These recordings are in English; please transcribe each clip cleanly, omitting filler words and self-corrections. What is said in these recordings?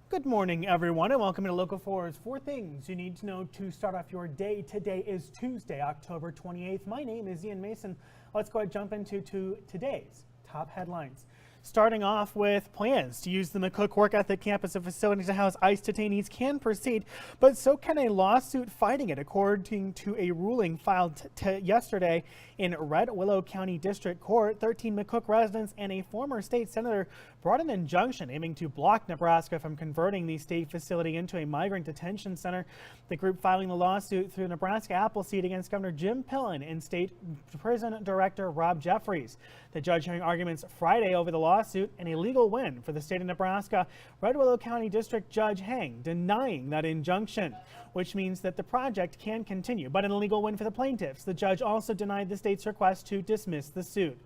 Good morning, everyone, and welcome to Local 4's 4 Things You Need to Know to Start Off Your Day. Today is Tuesday, October 28th. My name is Ian Mason. Let's go ahead and jump into today's top headlines. Starting off with plans to use the McCook Work Ethic Camp as a facility to house ICE detainees can proceed, but so can a lawsuit fighting it, according to a ruling filed yesterday in Red Willow County District Court. 13 McCook residents and a former state senator brought an injunction aiming to block Nebraska from converting the state facility into a migrant detention center. The group filing the lawsuit through Nebraska Appleseed against Governor Jim Pillen and State Prison Director Rob Jeffries. The judge hearing arguments Friday over the lawsuit, an illegal win for the state of Nebraska. Red Willow County District Judge Hang denying that injunction, which means that the project can continue, but an illegal win for the plaintiffs. The judge also denied the state's request to dismiss the suit.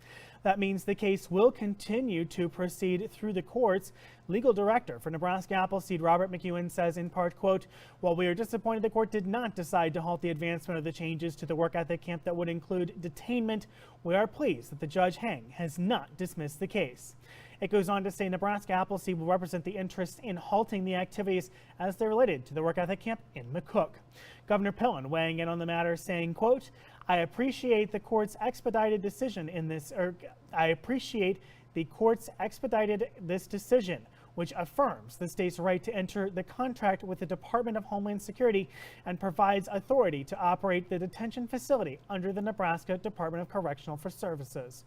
That means the case will continue to proceed through the courts. Legal director for Nebraska Appleseed, Robert McEwen, says in part, quote, "While we are disappointed the court did not decide to halt the advancement of the changes to the work ethic camp that would include detainment, we are pleased that the Judge Hang has not dismissed the case." It goes on to say Nebraska Appleseed will represent the interest in halting the activities as they're related to the work ethic camp in McCook. Governor Pillen weighing in on the matter, saying, quote, "I appreciate the court's expedited decision in this, I appreciate the court's expedited this decision, which affirms the state's right to enter the contract with the Department of Homeland Security and provides authority to operate the detention facility under the Nebraska Department of Correctional Services.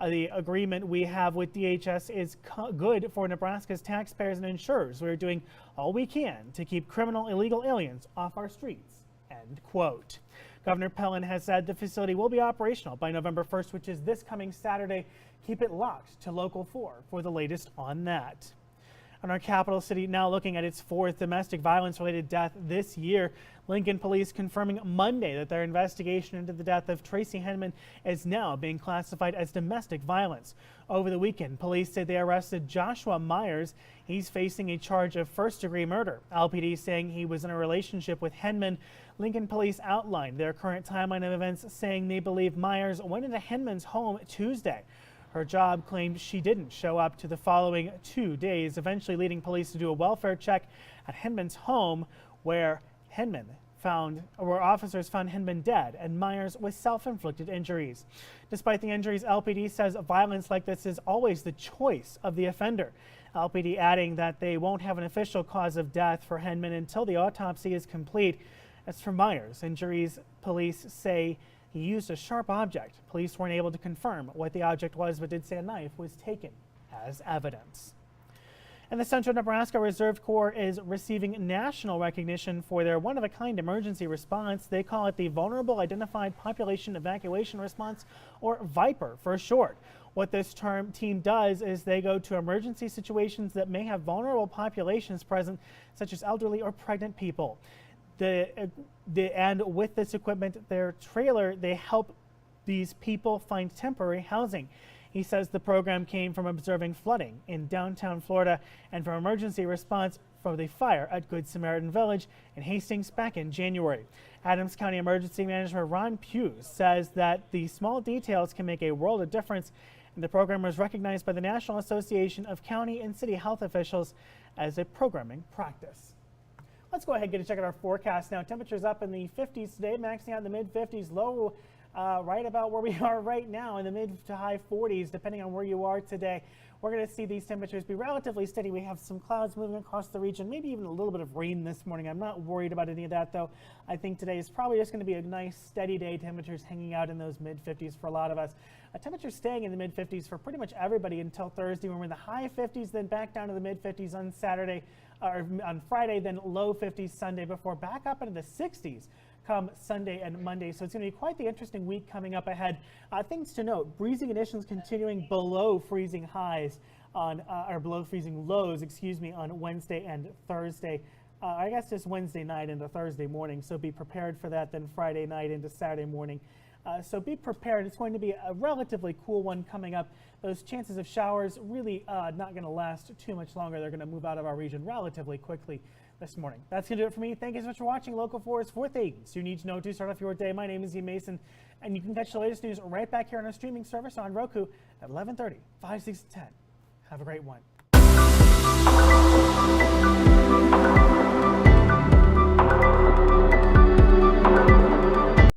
The agreement we have with DHS is good for Nebraska's taxpayers and insurers. We are doing all we can to keep criminal illegal aliens off our streets," end quote. Governor Pillen has said the facility will be operational by November 1st, which is this coming Saturday. Keep it locked to Local 4 for the latest on that. In our capital city, now looking at its 4th domestic violence-related death this year. Lincoln police confirming Monday that their investigation into the death of Tracy Henman is now being classified as domestic violence. Over the weekend, police said they arrested Joshua Myers. He's facing a charge of first-degree murder. LPD saying he was in a relationship with Henman. Lincoln police outlined their current timeline of events, saying they believe Myers went into Henman's home Tuesday. Her job claimed she didn't show up to the following 2 days, eventually leading police to do a welfare check at Henman's home, where officers found Henman dead and Myers with self-inflicted injuries. Despite the injuries, LPD says violence like this is always the choice of the offender. LPD adding that they won't have an official cause of death for Henman until the autopsy is complete. As for Myers' injuries, police say he used a sharp object. Police weren't able to confirm what the object was, but did say a knife was taken as evidence. And the Central Nebraska Reserve Corps is receiving national recognition for their one-of-a-kind emergency response. They call it the Vulnerable Identified Population Evacuation Response, or VIPER for short. What this team does is they go to emergency situations that may have vulnerable populations present, such as elderly or pregnant people. And with this equipment, their trailer, they help these people find temporary housing. He says the program came from observing flooding in downtown Florida and from emergency response for the fire at Good Samaritan Village in Hastings back in January. Adams County Emergency Manager Ron Pugh says that the small details can make a world of difference, and the program was recognized by the National Association of County and City Health Officials as a programming practice. Let's go ahead and get a check at our forecast now. Temperatures up in the 50s today, maxing out in the mid-50s, low right about where we are right now in the mid to high 40s, depending on where you are today. We're going to see these temperatures be relatively steady. We have some clouds moving across the region, maybe even a little bit of rain this morning. I'm not worried about any of that, though. I think today is probably just going to be a nice steady day. Temperatures hanging out in those mid-50s for a lot of us. Temperatures staying in the mid-50s for pretty much everybody until Thursday, when we're in the high 50s, then back down to the mid-50s on Saturday, or on Friday, then low 50s Sunday, before back up into the 60s come Sunday and Monday. So it's going to be quite the interesting week coming up ahead. Things to note: breezy conditions continuing below freezing highs on, or below freezing lows, excuse me, on Wednesday and Thursday. I guess just Wednesday night into Thursday morning. So be prepared for that. Then Friday night into Saturday morning. So be prepared. It's going to be a relatively cool one coming up. Those chances of showers really not going to last too much longer. They're going to move out of our region relatively quickly this morning. That's going to do it for me. Thank you so much for watching Local 4's 4 Things You Need to Know to Start Off Your Day. My name is Ian Mason, and you can catch the latest news right back here on our streaming service on Roku at 11:30, 5, 6, 10. Have a great one.